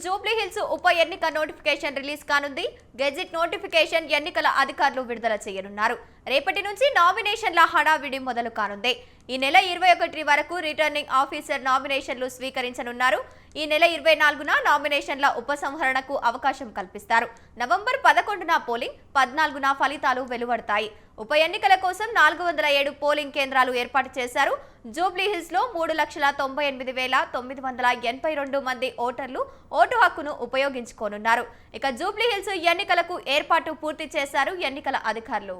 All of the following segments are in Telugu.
జూబ్లీ హిల్స్ ఉప ఎన్నిక నోటిఫికేషన్ రిలీజ్ కానుంది. గెజిట్ నోటిఫికేషన్ ఎన్నికల అధికారులు విడుదల చేయనున్నారు. రేపటి నుంచి నామినేషన్ల హడావిడి మొదలు కానుంది. ఈ నెల 21 వరకు రిటర్నింగ్ ఆఫీసర్ నామినేషన్లు స్వీకరించనున్నారు. ఈ నెల 24న నామినేషన్ల ఉపసంహరణకు అవకాశం కల్పిస్తారు. నవంబర్ 11న పోలింగ్, 14న ఫలితాలు వెలువడతాయి. ఉప ఎన్నికల కోసం 407 పోలింగ్ కేంద్రాలు ఏర్పాటు చేశారు. జూబ్లీ హిల్స్ లో 3,98,982 మంది ఓటర్లు ఓటు హక్కును ఉపయోగించుకోనున్నారు. ఇక జూబ్లీ హిల్స్ ఎన్నికలకు ఏర్పాటు పూర్తి చేశారు ఎన్నికల అధికారులు.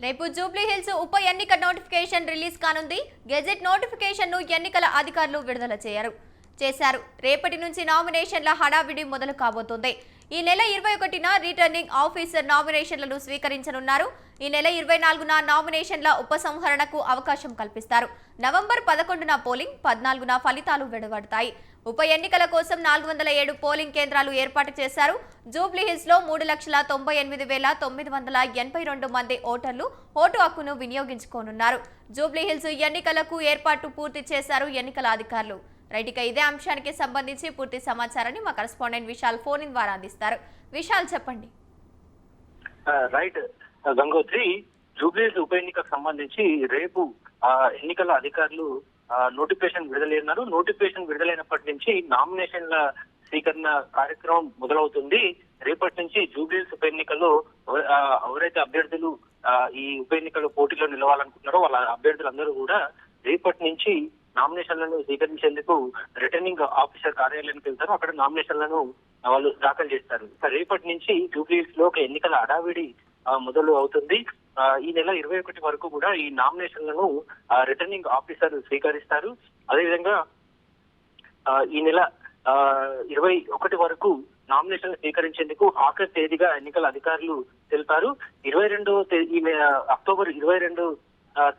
రేపు జూబ్లీ హిల్స్ ఉప ఎన్నిక నోటిఫికేషన్ రిలీజ్ కానుంది. గెజెట్ నోటిఫికేషన్ ను ఎన్నికల అధికారులు విడుదల చేశారు. రేపటి నుంచి నామినేషన్ల హడావిడి మొదలు కాబోతోంది. ఈ నెల 21న రిటర్నింగ్ ఆఫీసర్ నామినేషన్లను స్వీకరించనున్నారు. ఈ నెల 24న నామినేషన్ల ఉపసంహరణకు అవకాశం కల్పిస్తారు. నవంబర్ 11న పోలింగ్, 14న ఫలితాలు వెలువడతాయి. ఉప ఎన్నికల కోసం 407 పోలింగ్ కేంద్రాలు ఏర్పాటు చేశారు. జూబ్లీ హిల్స్ లో 3,98,982 మంది ఓటర్లు ఓటు హక్కును వినియోగించుకోనున్నారు. జూబ్లీ హిల్స్ ఎన్నికలకు ఏర్పాటు పూర్తి చేశారు ఎన్నికల అధికారులు. రైట్, ఇక ఇదే అంశానికి సంబంధించి పూర్తి సమాచారాన్ని మా కరెస్పాండెంట్ విశాల్ ఫోన్ ఇన్ ద్వారా అందిస్తారు. విశాల్, చెప్పండి. రైట్ గంగోత్రి, జూబ్లీ హిల్స్ ఉప ఎన్నికకు సంబంధించి రేపు ఎన్నికల అధికారులు నోటిఫికేషన్ విడుదలైనారు. నోటిఫికేషన్ విడుదలైనప్పటి నుంచి నామినేషన్ల స్వీకరణ కార్యక్రమం మొదలవుతుంది. రేపటి నుంచి జూబ్లీ హిల్స్ ఉప ఎన్నికల్లో ఎవరైతే అభ్యర్థులు ఈ ఉప ఎన్నికల్లో పోటీలో నిలవాలనుకుంటున్నారో వాళ్ళ అభ్యర్థులందరూ కూడా రేపటి నుంచి నామినేషన్లను స్వీకరించేందుకు రిటర్నింగ్ ఆఫీసర్ కార్యాలయానికి వెళ్తారు. అక్కడ నామినేషన్లను వాళ్ళు దాఖలు చేస్తారు. రేపటి నుంచి జూబ్లీ హిల్స్ లో ఒక ఎన్నికల హడావిడి మొదలు అవుతుంది. ఈ నెల 21 వరకు కూడా ఈ నామినేషన్లను రిటర్నింగ్ ఆఫీసర్ స్వీకరిస్తారు. అదేవిధంగా ఈ నెల 21 వరకు నామినేషన్లు స్వీకరించేందుకు ఆఖరి తేదీగా ఎన్నికల అధికారులు తెలిపారు. 22వ తేదీ అక్టోబర్ 22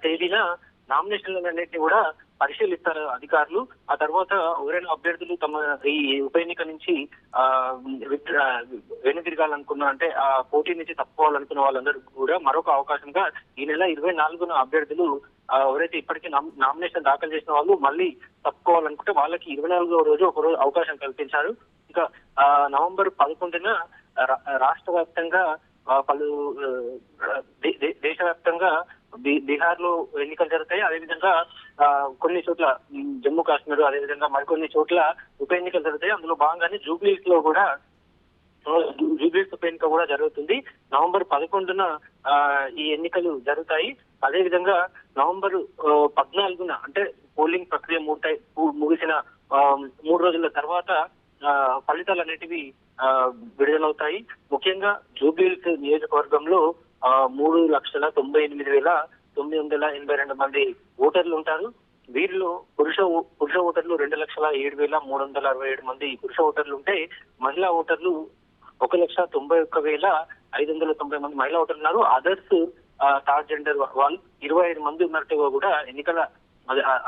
తేదీన నామినేషన్లన్నింటినీ కూడా పరిశీలిస్తారు అధికారులు. ఆ తర్వాత ఎవరైనా అభ్యర్థులు తమ ఈ ఉప ఎన్నిక నుంచి వెనుదిరగాలనుకున్న అంటే ఆ పోటీ నుంచి తప్పుకోవాలనుకున్న వాళ్ళందరూ కూడా మరొక అవకాశంగా ఈ నెల 24న అభ్యర్థులు ఎవరైతే ఇప్పటికీ నామినేషన్ దాఖలు చేసిన వాళ్ళు మళ్ళీ తప్పుకోవాలనుకుంటే వాళ్ళకి 24వ రోజు ఒక రోజు అవకాశం కల్పించారు. ఇక నవంబర్ 11న రాష్ట్ర వ్యాప్తంగా పలు దేశవ్యాప్తంగా బీహార్ లో ఎన్నికలు జరుగుతాయి. అదేవిధంగా కొన్ని చోట్ల జమ్మూ కాశ్మీర్ అదేవిధంగా మరికొన్ని చోట్ల ఉప ఎన్నికలు జరుగుతాయి. అందులో భాగంగానే జూబ్లీస్ లో కూడా జూబ్లీస్ ఉప ఎన్నిక కూడా జరుగుతుంది. నవంబర్ 11న ఈ ఎన్నికలు జరుగుతాయి. అదేవిధంగా నవంబర్ 14న అంటే పోలింగ్ ప్రక్రియ ముగిసిన 3 రోజుల తర్వాత ఫలితాలు అనేటివి విడుదలవుతాయి. ముఖ్యంగా జూబ్లీస్ నియోజకవర్గంలో 3,98,982 మంది ఓటర్లు ఉంటారు. వీరిలో పురుష ఓటర్లు 2,07,367 మంది పురుష ఓటర్లు ఉంటే మహిళా ఓటర్లు 1,91,590 మంది మహిళా ఓటర్లు ఉన్నారు. అదర్స్ థర్డ్ జెండర్ వాళ్ళు 25 మంది ఉన్నట్టుగా కూడా ఎన్నికల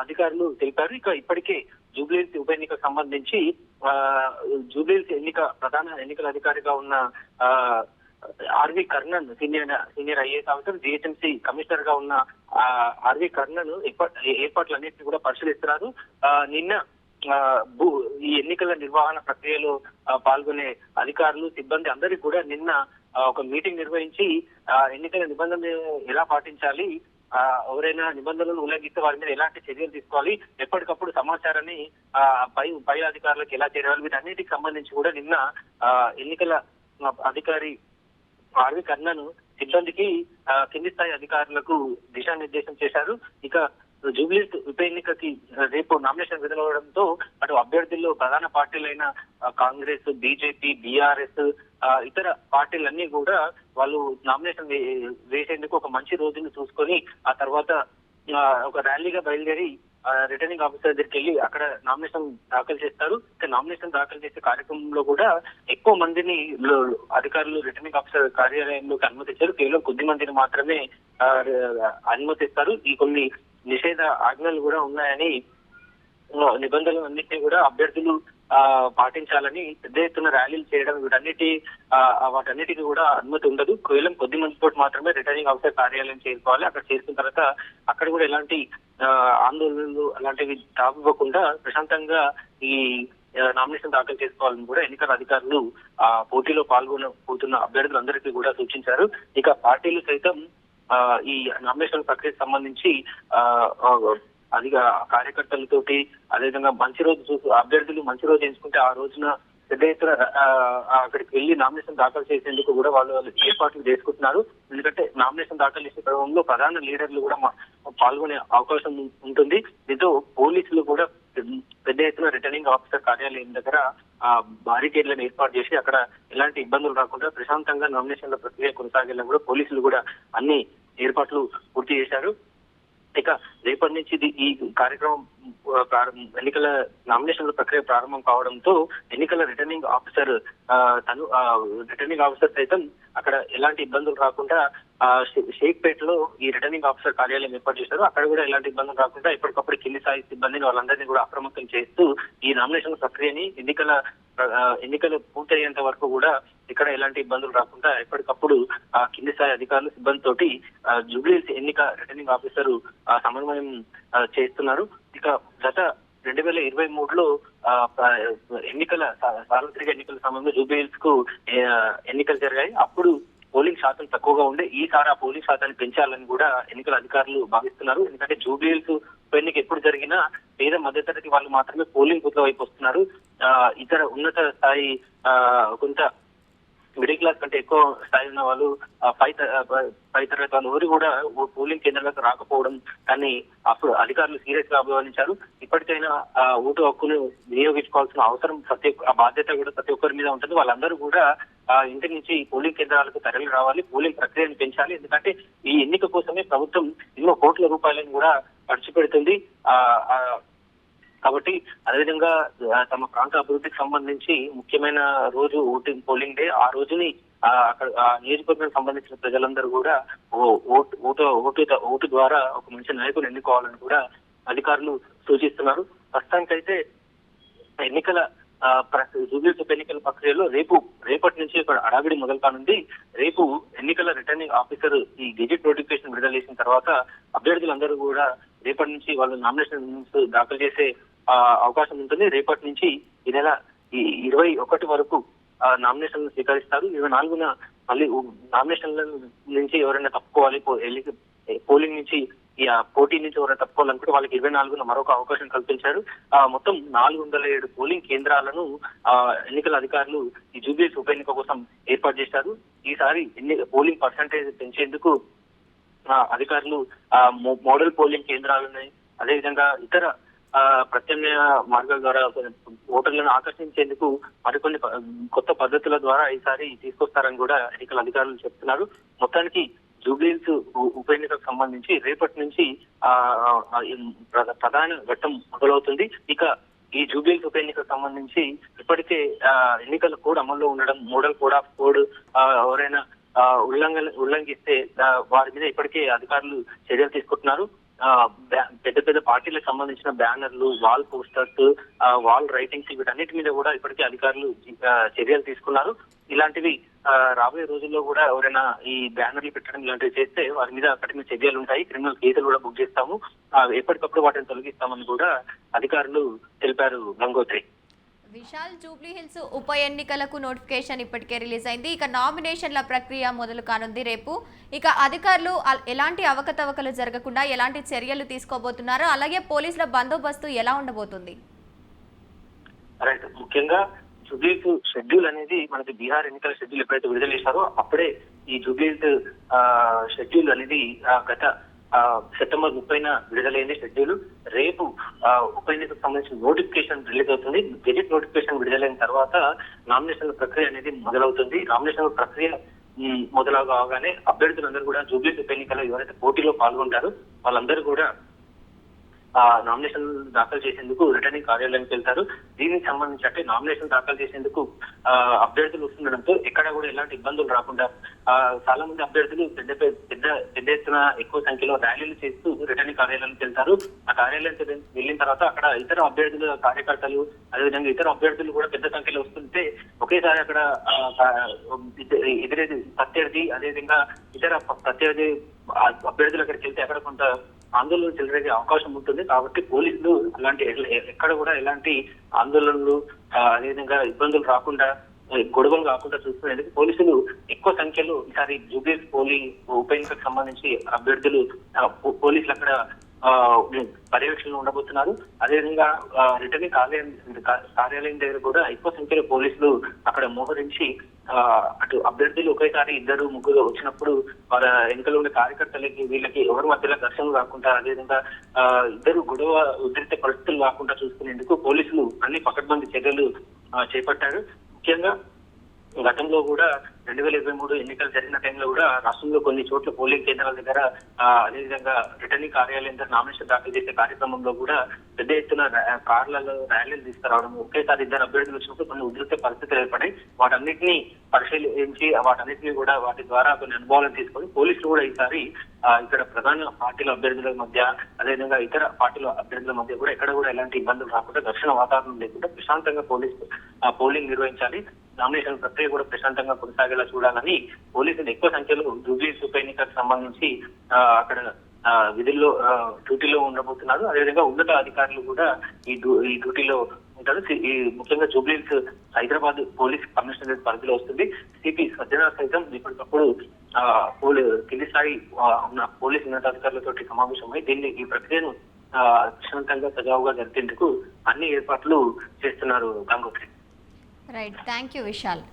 అధికారులు తెలిపారు. ఇక ఇప్పటికే జూబ్లీహిల్స్ ఉప ఎన్నికకు సంబంధించి జూబ్లీహిల్స్ ప్రధాన ఎన్నికల అధికారిగా ఉన్న RV Karnan senior IAS officer, GHMC commissioner గా ఉన్న ఆర్వి కర్ణన్ ఏర్పాట్లన్నింటినీ కూడా పరిశీలిస్తున్నారు. నిన్న ఈ ఎన్నికల నిర్వహణ ప్రక్రియలో పాల్గొనే అధికారులు సిబ్బంది అందరికీ కూడా నిన్న ఒక మీటింగ్ నిర్వహించి ఎన్నికల నిబంధనలు ఎలా పాటించాలి, ఎవరైనా నిబంధనలను ఉల్లంఘిస్తే వారి మీద ఎలాంటి చర్యలు తీసుకోవాలి, ఎప్పటికప్పుడు సమాచారాన్ని పై అధికారులకు ఎలా చేరాలి, వీటన్నిటికి సంబంధించి కూడా నిన్న ఎన్నికల అధికారి ఆర్వి కర్ణన్ సిబ్బందికి కింది స్థాయి అధికారులకు దిశానిర్దేశం చేశారు. ఇక జూబ్లీహిల్స్ ఉప ఎన్నికకి రేపు నామినేషన్ విడుదలవడంతో అటు అభ్యర్థుల్లో ప్రధాన పార్టీలైన కాంగ్రెస్, బీజేపీ, బీఆర్ఎస్ ఇతర పార్టీలన్నీ కూడా వాళ్ళు నామినేషన్ వేసేందుకు ఒక మంచి రోజును చూసుకొని ఆ తర్వాత ఒక ర్యాలీగా బయలుదేరి రిటర్నింగ్ ఆఫీసర్ దగ్గరికి వెళ్ళి అక్కడ నామినేషన్ దాఖలు చేస్తారు. నామినేషన్ దాఖలు చేసే కార్యక్రమంలో కూడా ఎక్కువ మందిని అధికారులు రిటర్నింగ్ ఆఫీసర్ కార్యాలయంలోకి అనుమతించారు. కేవలం కొద్ది మందిని మాత్రమే అనుమతిస్తారు. ఈ కొన్ని నిషేధ ఆజ్ఞలు కూడా ఉన్నాయని, నిబంధనలు అన్నింటినీ కూడా అభ్యర్థులు పాటించాలని, పెద్ద ఎత్తున ర్యాలీలు చేయడం వాటన్నిటికీ కూడా అనుమతి ఉండదు. కేవలం కొద్ది మందితో మాత్రమే రిటర్నింగ్ ఆఫీసర్ కార్యాలయం చేరుకోవాలి. అక్కడ చేరుకున్న తర్వాత అక్కడ కూడా ఎలాంటి ఆందోళనలు అలాంటివి తావివ్వకుండా ప్రశాంతంగా ఈ నామినేషన్ దాఖలు చేసుకోవాలని కూడా ఎన్నికల అధికారులు పోటీలో పాల్గొనబోతున్న అభ్యర్థులందరికీ కూడా సూచించారు. ఇక పార్టీలు సైతం ఈ నామినేషన్ ప్రక్రియకు సంబంధించి అదిగా కార్యకర్తలతోటి అదేవిధంగా మంచి రోజు అభ్యర్థులు మంచి రోజు ఎంచుకుంటే ఆ రోజున పెద్ద ఎత్తున అక్కడికి వెళ్లి నామినేషన్ దాఖలు చేసేందుకు కూడా వాళ్ళు ఏర్పాట్లు చేసుకుంటున్నారు. ఎందుకంటే నామినేషన్ దాఖలు చేసే క్రమంలో ప్రధాన లీడర్లు కూడా పాల్గొనే అవకాశం ఉంటుంది. దీంతో పోలీసులు కూడా పెద్ద ఎత్తున రిటర్నింగ్ ఆఫీసర్ కార్యాలయం దగ్గర బారికేడ్లను ఏర్పాటు చేసి అక్కడ ఎలాంటి ఇబ్బందులు రాకుండా ప్రశాంతంగా నామినేషన్ల ప్రక్రియ కొనసాగేలా కూడా పోలీసులు కూడా అన్ని ఏర్పాట్లు పూర్తి చేశారు. ఇక రేపటి నుంచి ఈ కార్యక్రమం ఎన్నికల నామినేషన్ల ప్రక్రియ ప్రారంభం కావడంతో ఎన్నికల రిటర్నింగ్ ఆఫీసర్ సైతం అక్కడ ఎలాంటి ఇబ్బందులు రాకుండా షేక్పేటలో ఈ రిటర్నింగ్ ఆఫీసర్ కార్యాలయం ఏర్పాటు చేశారు. అక్కడ కూడా ఎలాంటి ఇబ్బందులు రాకుండా ఎప్పటికప్పుడు కింది స్థాయి సిబ్బందిని వాళ్ళందరినీ కూడా అప్రమత్తం చేస్తూ ఈ నామినేషన్ ప్రక్రియని ఎన్నికలు పూర్తయ్యేంత వరకు కూడా ఇక్కడ ఎలాంటి ఇబ్బందులు రాకుండా ఎప్పటికప్పుడు కింది స్థాయి అధికారులు సిబ్బంది తోటి జూబ్లీహిల్స్ ఎన్నిక రిటర్నింగ్ ఆఫీసర్ సమన్వయం చేస్తున్నారు. ఇక గత 2023లో సార్వత్రిక ఎన్నికల సమయంలో జూబ్లీహిల్స్ కు ఎన్నికలు జరిగాయి. అప్పుడు పోలింగ్ శాతం తక్కువగా ఉండే ఈసారి ఆ పోలింగ్ శాతాన్ని పెంచాలని కూడా ఎన్నికల అధికారులు భావిస్తున్నారు. ఎందుకంటే జూబ్లీహిల్స్ ఉప ఎన్నిక ఎప్పుడు జరిగినా పేద మధ్యతరగతి వాళ్ళు మాత్రమే పోలింగ్ బూత్ల వైపు వస్తున్నారు. ఇతర ఉన్నత స్థాయి కొంత మిడిల్ క్లాస్ కంటే ఎక్కువ స్థాయి ఉన్న వాళ్ళు పై తరగతి వాళ్ళు ఎవరు కూడా పోలింగ్ కేంద్రాలకు రాకపోవడం కానీ అప్పుడు అధికారులు సీరియస్ గా అభివర్ణించారు. ఇప్పటికైనా ఓటు హక్కును వినియోగించుకోవాల్సిన అవసరం ఆ బాధ్యత కూడా ప్రతి ఒక్కరి మీద ఉంటుంది. వాళ్ళందరూ కూడా ఇంటి నుంచి పోలింగ్ కేంద్రాలకు తరలి రావాలి, పోలింగ్ ప్రక్రియను పెంచాలి. ఎందుకంటే ఈ ఎన్నిక కోసమే ప్రభుత్వం ఎన్నో కోట్ల రూపాయలను కూడా ఖర్చు పెడుతుంది. కాబట్టి అదేవిధంగా తమ ప్రాంత అభివృద్ధికి సంబంధించి ముఖ్యమైన రోజు పోలింగ్ డే, ఆ రోజుని అక్కడ నియోజకవర్గానికి సంబంధించిన ప్రజలందరూ కూడా ఓటు ద్వారా ఒక మంచి నాయకుని ఎన్నుకోవాలని కూడా అధికారులు సూచిస్తున్నారు. ప్రస్తుతానికైతే ఎన్నికల జూబ్లీహిల్స్ ఉప ఎన్నికల ప్రక్రియలో రేపటి నుంచి ఇక్కడ అడావిడి మొదలు కానుంది. రేపు ఎన్నికల రిటర్నింగ్ ఆఫీసర్ ఈ గెజెట్ నోటిఫికేషన్ విడుదల చేసిన తర్వాత అభ్యర్థులందరూ కూడా రేపటి నుంచి వాళ్ళు నామినేషన్ దాఖలు చేసే అవకాశం ఉంటుంది. రేపటి నుంచి ఈ నెల 21 వరకు నామినేషన్లు స్వీకరిస్తారు. 24న మళ్ళీ నామినేషన్ల నుంచి ఎవరైనా తప్పుకోవాలి, పోలింగ్ నుంచి ఈ పోటీ నుంచి ఎవరైనా తప్పుకోవాలనుకుంటే వాళ్ళకి 24న మరొక అవకాశం కల్పించారు. మొత్తం 407 పోలింగ్ కేంద్రాలను ఎన్నికల అధికారులు ఈ జూబ్లీహిల్స్ ఉప ఎన్నిక కోసం ఏర్పాటు చేశారు. ఈసారి పోలింగ్ పర్సంటేజ్ పెంచేందుకు అధికారులు మోడల్ పోలింగ్ కేంద్రాలని అదేవిధంగా ఇతర ప్రత్యామ్నాయ మార్గాల ద్వారా ఓటర్లను ఆకర్షించేందుకు మరికొన్ని కొత్త పద్ధతుల ద్వారా ఈసారి తీసుకొస్తారని కూడా ఎన్నికల అధికారులు చెప్తున్నారు. మొత్తానికి జూబ్లీహిల్స్ ఉప ఎన్నికకు సంబంధించి రేపటి నుంచి ప్రధాన ఘట్టం మొదలవుతుంది. ఇక ఈ జూబ్లీహిల్స్ ఉప ఎన్నికకు సంబంధించి ఇప్పటికే ఎన్నికల కోడ్ అమల్లో ఉండడం, మోడల్ కోడ్ ఆఫ్ కోడ్ ఎవరైనా ఉల్లంఘిస్తే వారి మీద ఇప్పటికే అధికారులు చర్యలు తీసుకుంటున్నారు. పెద్ద పెద్ద పార్టీలకు సంబంధించిన బ్యానర్లు, వాల్ పోస్టర్స్, వాల్ రైటింగ్స్ వీటన్నిటి మీద కూడా ఇప్పటికే అధికారులు చర్యలు తీసుకున్నారు. ఇలాంటివి రాబోయే రోజుల్లో కూడా ఎవరైనా ఈ బ్యానర్లు పెట్టడం ఇలాంటివి చేస్తే వారి మీద కఠిన చర్యలు ఉంటాయి, క్రిమినల్ కేసులు కూడా బుక్ చేస్తాము, ఎప్పటికప్పుడు వాటిని తొలగిస్తామని కూడా అధికారులు తెలిపారు. గంగోత్రి. విశాల్, జూబ్లీహిల్స్ ఉప ఎన్నికలకు నోటిఫికేషన్ ఇప్పటికే రిలీజ్ అయింది. ఇక నామినేషన్ల ప్రక్రియ మొదలు కానుంది రేపు. ఇక అధికారులు ఎలాంటి అవకతవకలు జరగకుండా ఎలాంటి చర్యలు తీసుకోబోతున్నారు, అలాగే పోలీసుల బందోబస్తు ఎలా ఉండబోతుంది? రైట్, ముఖ్యంగా జూబ్లీహిల్స్ షెడ్యూల్ అనేది మనకి బీహార్ ఎన్నికల షెడ్యూల్ ఎప్పుడైతే విడుదల చేశారో అప్పుడే ఈ జూబ్లీహిల్స్ షెడ్యూల్ అనేది గత సెప్టెంబర్ 30న విడుదలైంది షెడ్యూల్. రేపు ఉప ఎన్నికకు సంబంధించిన నోటిఫికేషన్ రిలీజ్ అవుతుంది. గెజెట్ నోటిఫికేషన్ విడుదలైన తర్వాత నామినేషన్ ప్రక్రియ అనేది మొదలవుతుంది. నామినేషన్ ప్రక్రియ మొదలవగానే అభ్యర్థులందరూ కూడా జూబ్లీహిల్స్ ఉప ఎన్నికల్లో ఎవరైతే పోటీలో పాల్గొంటారో వాళ్ళందరూ కూడా నామినేషన్ దాఖలు చేసేందుకు రిటర్నింగ్ కార్యాలయానికి వెళ్తారు. దీనికి సంబంధించి అంటే నామినేషన్ దాఖలు చేసేందుకు అభ్యర్థులు వస్తుండడంతో ఎక్కడ కూడా ఎలాంటి ఇబ్బందులు రాకుండా చాలా మంది అభ్యర్థులు పెద్ద ఎత్తున ఎక్కువ సంఖ్యలో ర్యాలీలు చేస్తూ రిటర్నింగ్ కార్యాలయానికి వెళ్తారు. ఆ కార్యాలయానికి వెళ్ళిన తర్వాత అక్కడ ఇతర అభ్యర్థుల కార్యకర్తలు అదేవిధంగా ఇతర అభ్యర్థులు కూడా పెద్ద సంఖ్యలో వస్తుంటే ఒకేసారి అక్కడ ఎదురేది ప్రత్యర్థి అదేవిధంగా ఇతర ప్రత్యర్థి అభ్యర్థులు అక్కడికి వెళ్తే అక్కడ కొంత ఆందోళన చెలరేగే అవకాశం ఉంటుంది. కాబట్టి పోలీసులు అలాంటి ఎక్కడ కూడా ఎలాంటి ఆందోళనలు అదేవిధంగా ఇబ్బందులు రాకుండా గొడవలు కాకుండా చూసుకునేందుకు పోలీసులు ఎక్కువ సంఖ్యలో ఈసారి జూబ్లీహిల్స్ పోలింగ్ ఉప ఎన్నికకు సంబంధించి అభ్యర్థులు పోలీసులు అక్కడ పర్యవేక్షణలో ఉండబోతున్నారు. అదేవిధంగా రిటర్నింగ్ కార్యాలయం దగ్గర కూడా ఎక్కువ సంఖ్యలో పోలీసులు అక్కడ మోహరించి అటు అభ్యర్థులు ఒకేసారి 2-3 వచ్చినప్పుడు వాళ్ళ ఎన్నికల్లో ఉండే కార్యకర్తలకి వీళ్ళకి ఎవరి మధ్యలో ఘర్షణలు కాకుండా అదేవిధంగా ఇద్దరు గొడవ ఉద్రిక్త పరిస్థితులు కాకుండా చూసుకునేందుకు పోలీసులు అన్ని పకడ్బందీ చర్యలు చేపట్టారు. ముఖ్యంగా గతంలో కూడా 2023 ఎన్నికలు జరిగిన టైంలో కూడా రాష్ట్రంలో కొన్ని చోట్ల పోలింగ్ కేంద్రాల దగ్గర అదేవిధంగా రిటర్నింగ్ కార్యాలయం దగ్గర నామినేషన్ దాఖలు చేసే కార్యక్రమంలో కూడా పెద్ద ఎత్తున కార్లలో ర్యాలీలు తీసుకురావడం, ఒకేసారి 2 అభ్యర్థులు వచ్చినప్పుడు కొన్ని ఉద్రిక్త పరిస్థితులు ఏర్పడాయి. వాటన్నిటిని పరిశీలించి వాటన్నిటిని కూడా వాటి ద్వారా కొన్ని అనుభవాలను తీసుకొని పోలీసులు కూడా ఈసారి ఇక్కడ ప్రధాన పార్టీల అభ్యర్థుల మధ్య అదేవిధంగా ఇతర పార్టీల అభ్యర్థుల మధ్య కూడా ఎక్కడ కూడా ఎలాంటి ఇబ్బందులు రాకుండా ఘర్షణ వాతావరణం లేకుండా ప్రశాంతంగా పోలింగ్ నిర్వహించాలి, నామినేషన్ ప్రక్రియ కూడా ప్రశాంతంగా కొనసాగేలా చూడాలని పోలీసులు ఎక్కువ సంఖ్యలో జూబ్లీహిల్స్ ఉప ఎన్నికకు సంబంధించి అక్కడ విధుల్లో డ్యూటీలో ఉండబోతున్నారు. అదేవిధంగా ఉన్నత అధికారులు కూడా ఈ డ్యూటీలో ఉంటారు. ఈ ముఖ్యంగా జూబ్లీహిల్స్ హైదరాబాద్ పోలీస్ కమిషనరేట్ పరిధిలో వస్తుంది. సిపి సజ్జనార్ సైతం ఇప్పటికప్పుడు కింది స్థాయి ఉన్న పోలీస్ ఉన్నతాధికారులతో సమావేశమై ఈ ప్రక్రియను ప్రశాంతంగా సజావుగా జరిపేందుకు అన్ని ఏర్పాట్లు చేస్తున్నారు. Gangotri. Right, thank you Vishal.